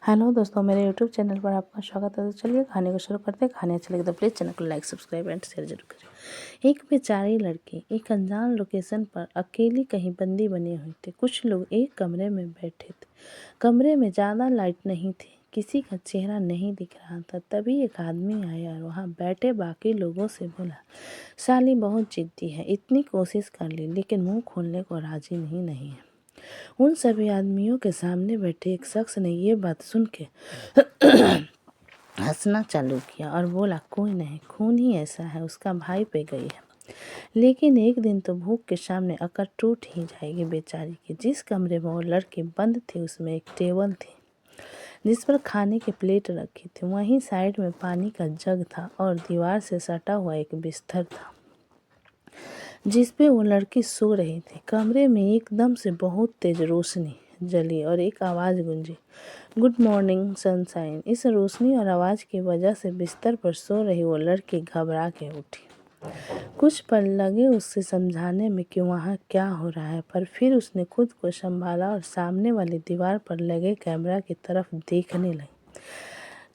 Hello दोस्तों, मेरे YouTube channel पर आपका स्वागत है। तो चलिए खाने को शुरू करते हैं। खाने अच्छा लगे तो प्लीज़ चैनल को लाइक, सब्सक्राइब एंड शेयर जरूर करें। एक बेचारी लड़की एक अनजान लोकेशन पर अकेली कहीं बंदी बनी हुई थी। कुछ लोग एक कमरे में बैठे थे। कमरे में ज़्यादा लाइट नहीं थी, किसी का चेहरा नहीं दिख रहा था। तभी एक आदमी आया और वहाँ बैठे बाकी लोगों से बोला, साली बहुत जिद्दी है, इतनी कोशिश कर ली लेकिन मुँह खोलने को राजी नहीं है। उन सभी आदमियों के सामने बैठे एक शख्स ने ये बात सुन के हंसना चालू किया और बोला, कोई नहीं, खून ही ऐसा है, उसका भाई पे गई है। लेकिन एक दिन तो भूख के सामने अकड़ टूट ही जाएगी बेचारी की। जिस कमरे में वो लड़की बंद थी उसमें एक टेबल थी जिस पर खाने के प्लेट रखी थी। वहीं साइड में पानी का जग था और दीवार से सटा हुआ एक बिस्तर था जिस पे वो लड़की सो रही थी। कमरे में एकदम से बहुत तेज रोशनी जली और एक आवाज़ गूंजी, गुड मॉर्निंग सनशाइन। इस रोशनी और आवाज़ की वजह से बिस्तर पर सो रही वो लड़की घबरा के उठी। कुछ पल लगे उससे समझाने में कि वहाँ क्या हो रहा है, पर फिर उसने खुद को संभाला और सामने वाली दीवार पर लगे कैमरा की तरफ देखने लगी।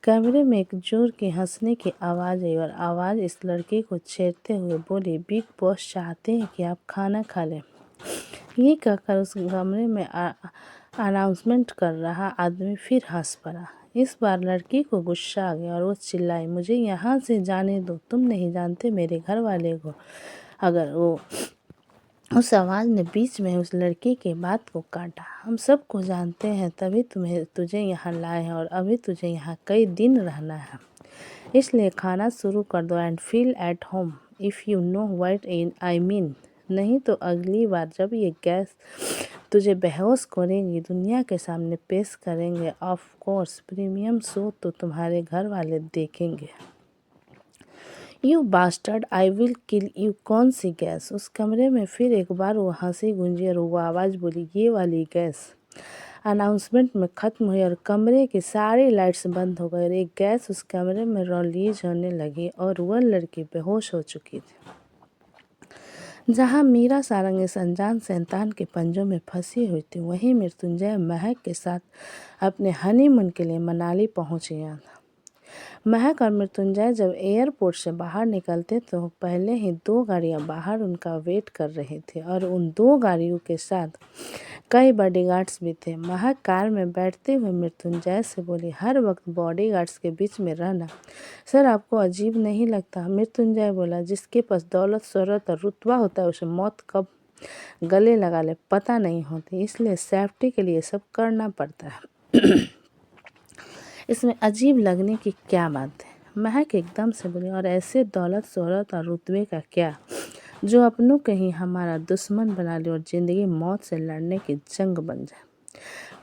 कमरे में एक जोर की हंसने की आवाज़ आई और आवाज़ इस लड़की को छेड़ते हुए बोली, बिग बॉस चाहते हैं कि आप खाना खा लें। ये कहकर उस कमरे में अनाउंसमेंट कर रहा आदमी फिर हंस पड़ा। इस बार लड़की को गुस्सा आ गया और वो चिल्लाई, मुझे यहाँ से जाने दो, तुम नहीं जानते मेरे घर वाले को। अगर वो उस आवाज़ ने बीच में उस लड़की की बात को काटा, हम सबको जानते हैं, तभी तुझे यहाँ लाए हैं और अभी तुझे यहाँ कई दिन रहना है, इसलिए खाना शुरू कर दो and feel at home if you know what I mean. नहीं तो अगली बार जब ये गैस तुझे बेहोश करेंगी, दुनिया के सामने पेश करेंगे, ऑफ कोर्स प्रीमियम शो तो तुम्हारे घर वाले देखेंगे। You bastard, I will kill you. कौन सी गैस? उस कमरे में फिर एक बार वो हंसी गूंजी और वो आवाज़ बोली, ये वाली गैस। अनाउंसमेंट में ख़त्म हुई और कमरे की सारी लाइट्स बंद हो गई और एक गैस उस कमरे में रिलीज होने लगी और वह लड़की बेहोश हो चुकी थी। जहाँ मीरा सारंग इस अनजान शैतान के पंजों में फंसी हुई थी, वहीं मृत्युंजय महक के साथ अपने हनीमून के लिए मनाली पहुँच गया था। महक और मृत्युंजय जब एयरपोर्ट से बाहर निकलते तो पहले ही 2 गाड़ियां बाहर उनका वेट कर रही थी और उन 2 गाड़ियों के साथ कई बॉडीगार्ड्स भी थे। महक कार में बैठते हुए मृत्युंजय से बोली, हर वक्त बॉडीगार्ड्स के बीच में रहना सर आपको अजीब नहीं लगता? मृत्युंजय बोला, जिसके पास दौलत, शोहरत और रुतबा होता है उसे मौत कब गले लगा ले पता नहीं होती, इसलिए सेफ्टी के लिए सब करना पड़ता है। इसमें अजीब लगने की क्या बात है? महक एकदम से बोली, और ऐसे दौलत, शोहरत और रुतबे का क्या जो अपनों के ही हमारा दुश्मन बना ले और ज़िंदगी मौत से लड़ने की जंग बन जाए।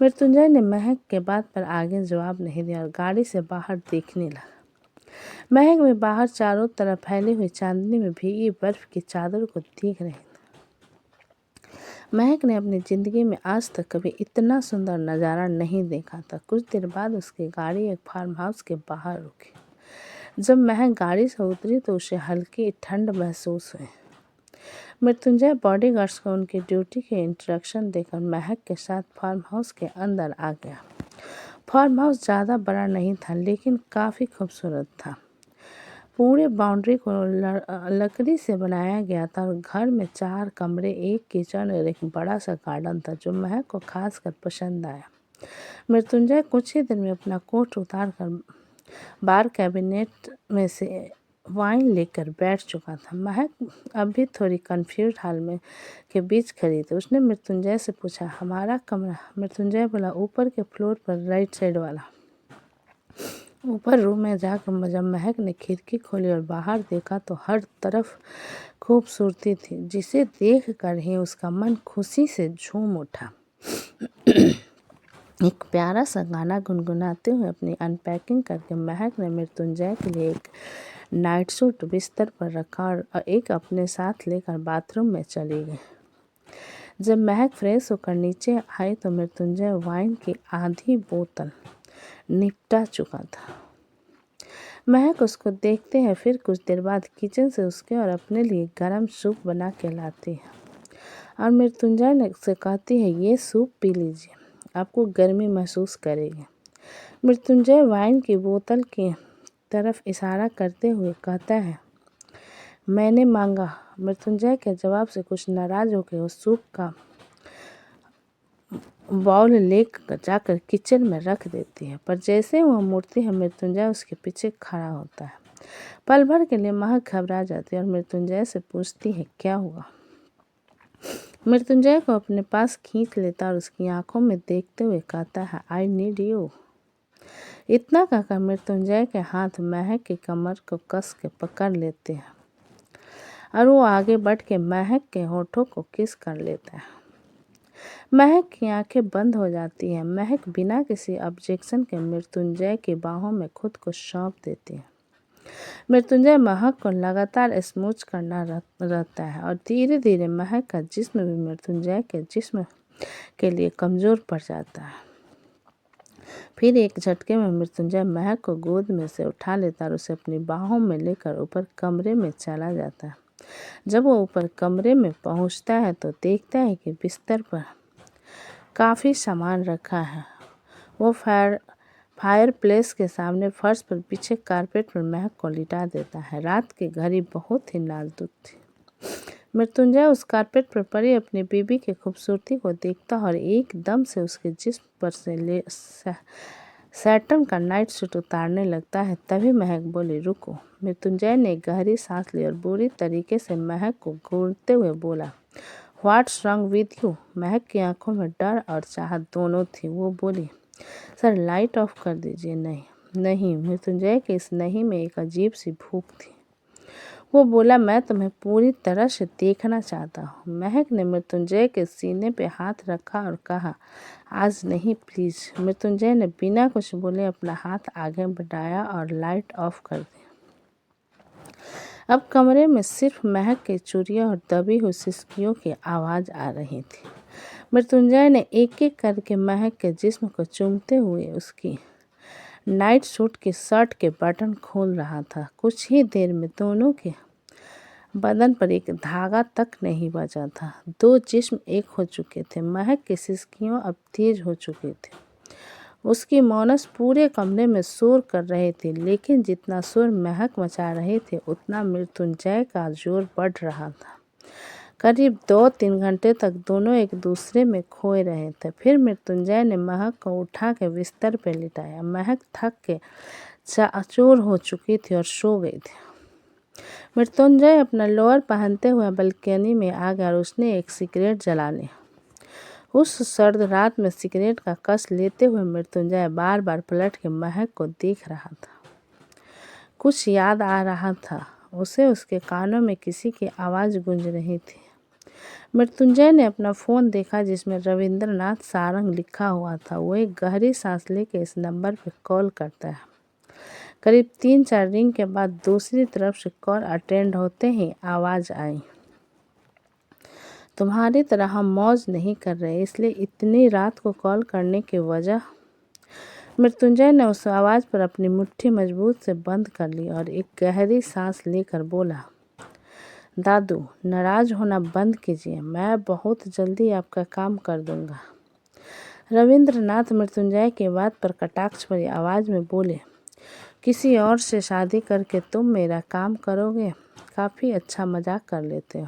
मृत्युंजय ने महक के बात पर आगे जवाब नहीं दिया और गाड़ी से बाहर देखने लगा। महक में बाहर चारों तरफ फैली हुई चांदनी में भीगी बर्फ की चादर को देख रही थी। महक ने अपनी ज़िंदगी में आज तक कभी इतना सुंदर नज़ारा नहीं देखा था। कुछ देर बाद उसकी गाड़ी एक फार्म हाउस के बाहर रुकी। जब महक गाड़ी से उतरी तो उसे हल्की ठंड महसूस हुई। मृत्युंजय बॉडीगार्ड्स को उनकी ड्यूटी के इंस्ट्रक्शन देकर महक के साथ फार्म हाउस के अंदर आ गया। फार्म हाउस ज़्यादा बड़ा नहीं था लेकिन काफ़ी खूबसूरत था। पूरे बाउंड्री को लकड़ी से बनाया गया था और घर में 4 कमरे, एक किचन और एक बड़ा सा गार्डन था जो महक को खासकर पसंद आया। मृत्युंजय कुछ ही देर में अपना कोट उतार कर बार कैबिनेट में से वाइन लेकर बैठ चुका था। महक अब भी थोड़ी कंफ्यूज हाल में के बीच खड़ी थी। उसने मृत्युंजय से पूछा, हमारा कमरा? मृत्युंजय बोला, ऊपर के फ्लोर पर, राइट साइड वाला। ऊपर रूम में जाकर जब महक ने खिड़की खोली और बाहर देखा तो हर तरफ खूबसूरती थी जिसे देख कर ही उसका मन खुशी से झूम उठा। एक प्यारा सा गाना गुनगुनाते हुए अपनी अनपैकिंग करके महक ने मृत्युंजय के लिए एक नाइट सूट बिस्तर पर रखा और एक अपने साथ लेकर बाथरूम में चली गई। जब महक फ्रेश होकर नीचे आई तो मृत्युंजय वाइन की आधी बोतल निपटा चुका था। महक उसको देखते हैं, फिर कुछ देर बाद किचन से उसके और अपने लिए गर्म सूप बना के लाती है और मृत्युंजय से कहती है, ये सूप पी लीजिए, आपको गर्मी महसूस करेगी। मृत्युंजय वाइन की बोतल की तरफ इशारा करते हुए कहता है, मैंने मांगा। मृत्युंजय के जवाब से कुछ नाराज होकर वो सूप का बाउल ले जाकर किचन में रख देती है, पर जैसे वह मुड़ती है मृत्युंजय उसके पीछे खड़ा होता है। पल भर के लिए महक घबरा जाती है और मृत्युंजय से पूछती है, क्या हुआ। मृत्युंजय को अपने पास खींच लेता और उसकी आंखों में देखते हुए कहता है, आई नीड यू। इतना कहकर मृत्युंजय के हाथ महक की कमर को कस के पकड़ लेते हैं और वो आगे बढ़ के महक के होठों को किस कर लेता है। महक की आंखें बंद हो जाती हैं। महक बिना किसी ऑब्जेक्शन के मृत्युंजय की बाहों में खुद को सौंप देती है। मृत्युंजय महक को लगातार स्मूच करना रहता है और धीरे धीरे महक का जिस्म भी मृत्युंजय के जिस्म के लिए कमजोर पड़ जाता है। फिर एक झटके में मृत्युंजय महक को गोद में से उठा लेता और उसे अपनी बाहों में लेकर ऊपर कमरे में चला जाता है। जब वो ऊपर कमरे में पहुंचता है तो देखता है कि बिस्तर पर काफ़ी सामान रखा है। वो फायर प्लेस के सामने फर्श पर बिछे कारपेट पर महक को लिटा देता है। रात की घड़ी बहुत ही नाजुक थी। मृत्युंजय उस कारपेट पर पड़ी अपनी बीबी की खूबसूरती को देखता और एकदम से उसके जिस्म पर से सैटर्न का नाइट सूट उतारने लगता है। तभी महक बोली, रुको। मृत्युंजय ने गहरी सांस ली और बुरी तरीके से महक को घूरते हुए बोला, व्हाट्स रॉन्ग विद यू। महक की आंखों में डर और चाहत दोनों थी। वो बोली, सर लाइट ऑफ कर दीजिए। नहीं। मृत्युंजय के इस नहीं में एक अजीब सी भूख थी। वो बोला, मैं तुम्हें पूरी तरह से देखना चाहता हूँ। महक ने मृत्युंजय के सीने पे हाथ रखा और कहा, आज नहीं प्लीज। मृत्युंजय ने बिना कुछ बोले अपना हाथ आगे बढ़ाया और लाइट ऑफ कर दी। अब कमरे में सिर्फ महक की चूड़ियाँ और दबी हुई सिसकियों की आवाज़ आ रही थी। मृत्युंजय ने एक एक करके महक के जिस्म को चूमते हुए उसकी नाइट सूट की शर्ट के बटन खोल रहा था। कुछ ही देर में दोनों के बदन पर एक धागा तक नहीं बचा था। दो जिस्म एक हो चुके थे। महक की सिसकियों अब तेज हो चुकी थी। उसकी मौनस पूरे कमरे में शोर कर रहे थे, लेकिन जितना शोर महक मचा रहे थे उतना मृत्युंजय का जोर बढ़ रहा था। करीब 2-3 घंटे तक दोनों एक दूसरे में खोए रहे थे। फिर मृत्युंजय ने महक को उठा के बिस्तर पर लिटाया। महक थक के चूर हो चुकी थी और सो गई थी। मृत्युंजय अपना लोअर पहनते हुए बालकनी में आ गया और उसने एक सिगरेट जला ली। उस सर्द रात में सिगरेट का कस लेते हुए मृत्युंजय बार बार पलट के महक को देख रहा था। कुछ याद आ रहा था उसे। उसके कानों में किसी की आवाज़ गूंज रही थी। मृत्युंजय ने अपना फ़ोन देखा जिसमें रविंद्रनाथ सारंग लिखा हुआ था। वो एक गहरी सांस लेकर इस नंबर पर कॉल करता है। करीब 3-4 रिंग के बाद दूसरी तरफ से कॉल अटेंड होते ही आवाज़ आई, तुम्हारी तरह हम मौज नहीं कर रहे, इसलिए इतनी रात को कॉल करने की वजह। मृत्युंजय ने उस आवाज़ पर अपनी मुट्ठी मजबूत से बंद कर ली और एक गहरी सांस लेकर बोला, दादू नाराज़ होना बंद कीजिए, मैं बहुत जल्दी आपका काम कर दूंगा। रविंद्रनाथ मृत्युंजय की बात पर कटाक्ष भरी आवाज़ में बोले, किसी और से शादी करके तुम मेरा काम करोगे? काफ़ी अच्छा मजाक कर लेते हो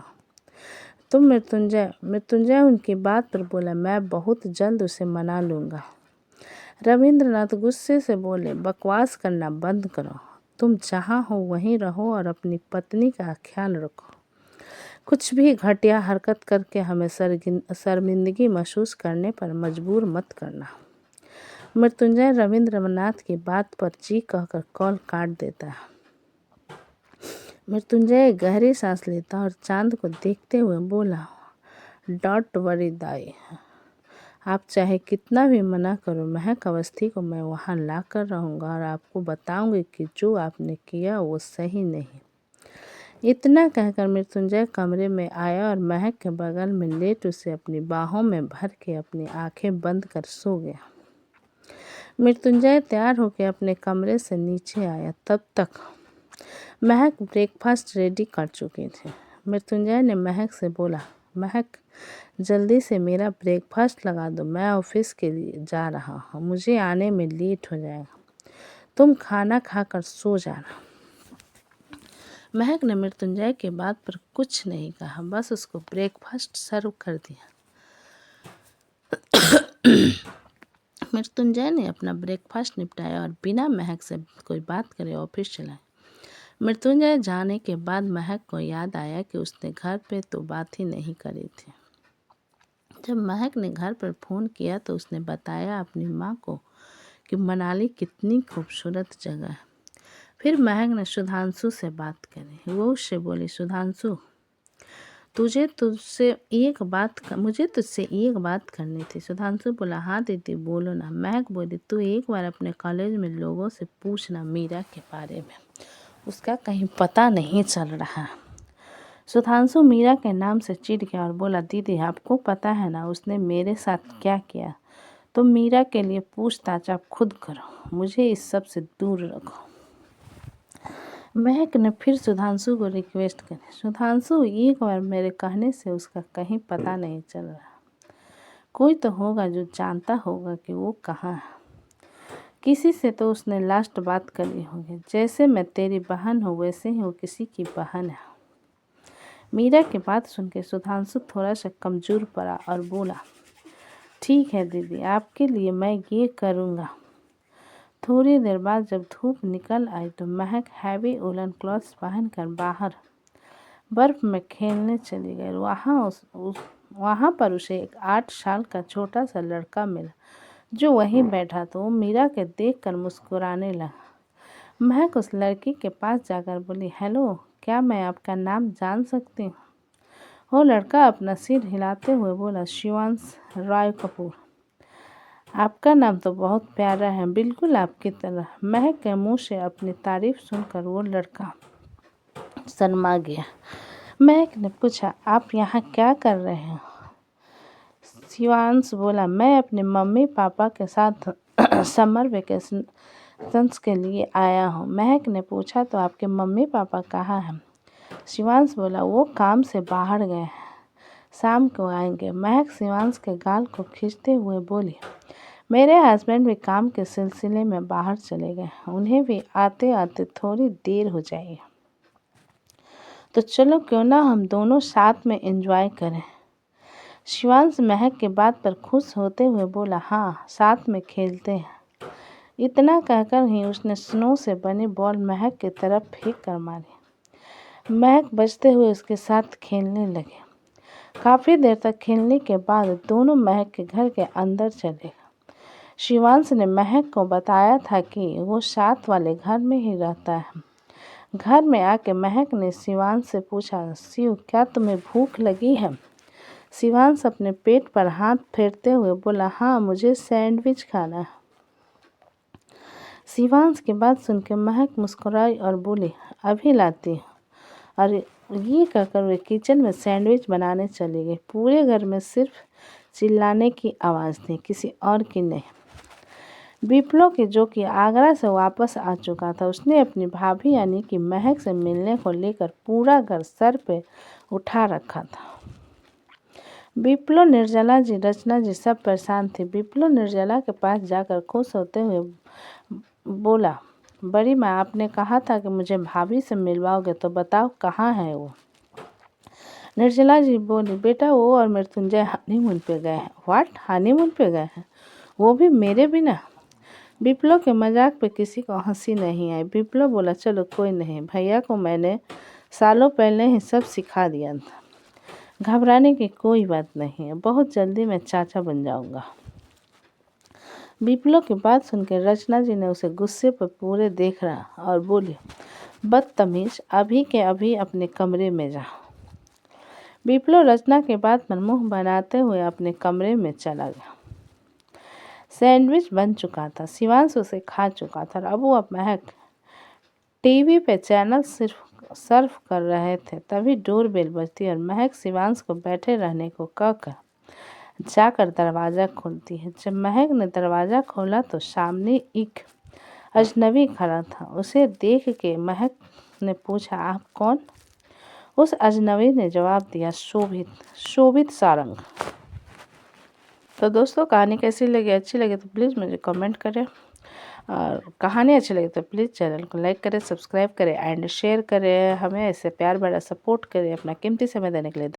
तुम। मृत्युंजय उनकी बात पर बोला, मैं बहुत जल्द उसे मना लूँगा। रविंद्रनाथ गुस्से से बोले, बकवास करना बंद करो। तुम जहाँ हो वहीं रहो और अपनी पत्नी का ख्याल रखो। कुछ भी घटिया हरकत करके हमें शर्मिंदगी महसूस करने पर मजबूर मत करना। मृत्युंजय रविंद्रनाथ की बात पर जी कहकर कॉल काट देता है। मृत्युंजय गहरी सांस लेता और चांद को देखते हुए बोला, डोंट वरी दाई, आप चाहे कितना भी मना करो, महक अवस्थी को मैं वहाँ ला कर रहूँगा और आपको बताऊँगी कि जो आपने किया वो सही नहीं। इतना कहकर मृत्युंजय कमरे में आया और महक के बगल में लेट उसे अपनी बाहों में भर के अपनी आंखें बंद कर सो गया। मृत्युंजय तैयार होकर अपने कमरे से नीचे आया। तब तक महक ब्रेकफास्ट रेडी कर चुकी थी। मृत्युंजय ने महक से बोला, महक, जल्दी से मेरा ब्रेकफास्ट लगा दो, मैं ऑफिस के लिए जा रहा हूँ, मुझे आने में लेट हो जाएगा, तुम खाना खाकर सो जाना। महक ने मृत्युंजय के बात पर कुछ नहीं कहा, बस उसको ब्रेकफास्ट सर्व कर दिया। मृत्युंजय ने अपना ब्रेकफास्ट निपटाया और बिना महक से कोई बात करे ऑफिस चला। मृत्युंजय जाने के बाद महक को याद आया कि उसने घर पे तो बात ही नहीं करी थी। जब महक ने घर पर फ़ोन किया तो उसने बताया अपनी माँ को कि मनाली कितनी खूबसूरत जगह है। फिर महक ने सुधांशु से बात करी। वो उससे बोली, सुधांशु, मुझे तुझसे एक बात करनी थी। सुधांशु बोला, हाँ दीदी बोलो ना। महक बोली, तू एक बार अपने कॉलेज में लोगों से पूछना मीरा के बारे में, उसका कहीं पता नहीं चल रहा। सुधांशु मीरा के नाम से चिढ़ गया और बोला, दीदी आपको पता है ना उसने मेरे साथ क्या किया, तो मीरा के लिए पूछताछ आप खुद करो, मुझे इस सब से दूर रखो। महक ने फिर सुधांशु को रिक्वेस्ट करी, सुधांशु एक बार मेरे कहने से उसका कहीं पता नहीं चल रहा, कोई तो होगा जो जानता होगा कि वो कहाँ है, किसी से तो उसने लास्ट बात करी होगी, जैसे मैं तेरी बहन हूँ वैसे ही वो किसी की बहन है। मीरा की बात सुन के सुधांशु थोड़ा सा कमज़ोर पड़ा और बोला, ठीक है दीदी, आपके लिए मैं ये करूँगा। थोड़ी देर बाद जब धूप निकल आई तो महक हैवी वुलन क्लॉथ्स पहनकर बाहर बर्फ में खेलने चली गई। वहाँ पर उसे एक 8 साल का छोटा सा लड़का मिला जो वहीं बैठा था। वो मीरा के देखकर मुस्कुराने लगा। महक उस लड़की के पास जाकर बोली, हेलो, क्या मैं आपका नाम जान सकती हूँ? वो लड़का अपना सिर हिलाते हुए बोला, शिवांश रॉय कपूर। आपका नाम तो बहुत प्यारा है, बिल्कुल आपकी तरह। महक के मुंह से अपनी तारीफ सुनकर वो लड़का शर्मा गया। महक ने पूछा, आप यहाँ क्या कर रहे हैं? शिवांश बोला, मैं अपने मम्मी पापा के साथ समर वेकेशंस के लिए आया हूँ। महक ने पूछा, तो आपके मम्मी पापा कहाँ हैं? शिवांश बोला, वो काम से बाहर गए हैं, शाम को आएंगे। महक शिवांश के गाल को खींचते हुए बोली, मेरे हस्बैंड भी काम के सिलसिले में बाहर चले गए, उन्हें भी आते आते थोड़ी देर हो जाएगी, तो चलो क्यों ना हम दोनों साथ में एंजॉय करें। शिवांश महक के बात पर खुश होते हुए बोला, हाँ साथ में खेलते हैं। इतना कहकर ही उसने स्नो से बनी बॉल महक की तरफ फेंक कर मारी। महक बचते हुए उसके साथ खेलने लगे। काफ़ी देर तक खेलने के बाद दोनों महक के घर के अंदर चले गए। शिवांश ने महक को बताया था कि वो साथ वाले घर में ही रहता है। घर में आके महक ने शिवांश से पूछा, शिव क्या तुम्हें भूख लगी है? शिवांश अपने पेट पर हाथ फेरते हुए बोला, हाँ मुझे सैंडविच खाना है। शिवांश की बात सुनकर महक मुस्कुराई और बोली, अभी लाती हूँ। और ये कहकर वे किचन में सैंडविच बनाने चली गई। पूरे घर में सिर्फ चिल्लाने की आवाज़ थी, किसी और की नहीं। विप्लो की जो कि आगरा से वापस आ चुका था, उसने अपनी भाभी यानी कि महक से मिलने को लेकर पूरा घर सर पे उठा रखा था। विप्लो, निर्जला जी, रचना जी सब परेशान थे। विप्लो निर्जला के पास जाकर खुश होते हुए बोला, बड़ी माँ आपने कहा था कि मुझे भाभी से मिलवाओगे, तो बताओ कहाँ है वो? निर्जला जी बोली, बेटा वो और मृत्युंजय हनीमून पे गए हैं। व्हाट, हनीमून पे गए हैं? वो भी मेरे बिना? विप्लो के मजाक पे किसी को हंसी नहीं आई। विप्लो बोला, चलो कोई नहीं, भैया को मैंने सालों पहले ही सब सिखा दिया था, घबराने की कोई बात नहीं है, बहुत जल्दी मैं चाचा बन जाऊंगा। विप्लो की बात सुनकर रचना जी ने उसे गुस्से पर पूरे देख रहा और बोली, बदतमीज, अभी के अभी अपने कमरे में जा। विप्लो रचना के बात पर मुंह बनाते हुए अपने कमरे में चला गया। सैंडविच बन चुका था, शिवांश उसे खा चुका था। अब वो महक टीवी पे चैनल सिर्फ सर्व कर रहे थे। तभी डोरबेल बजती और महक शिवांश को बैठे रहने को कहकर जाकर दरवाज़ा खोलती है। जब महक ने दरवाज़ा खोला तो सामने एक अजनबी खड़ा था। उसे देख के महक ने पूछा, आप कौन? उस अजनबी ने जवाब दिया, शोभित सारंग। तो दोस्तों कहानी कैसी लगी, अच्छी लगी तो प्लीज़ मुझे कमेंट करें, और कहानी अच्छी लगी तो प्लीज़ चैनल को लाइक करें, सब्सक्राइब करें एंड शेयर करें। हमें ऐसे प्यार भरा सपोर्ट करें। अपना कीमती समय देने के लिए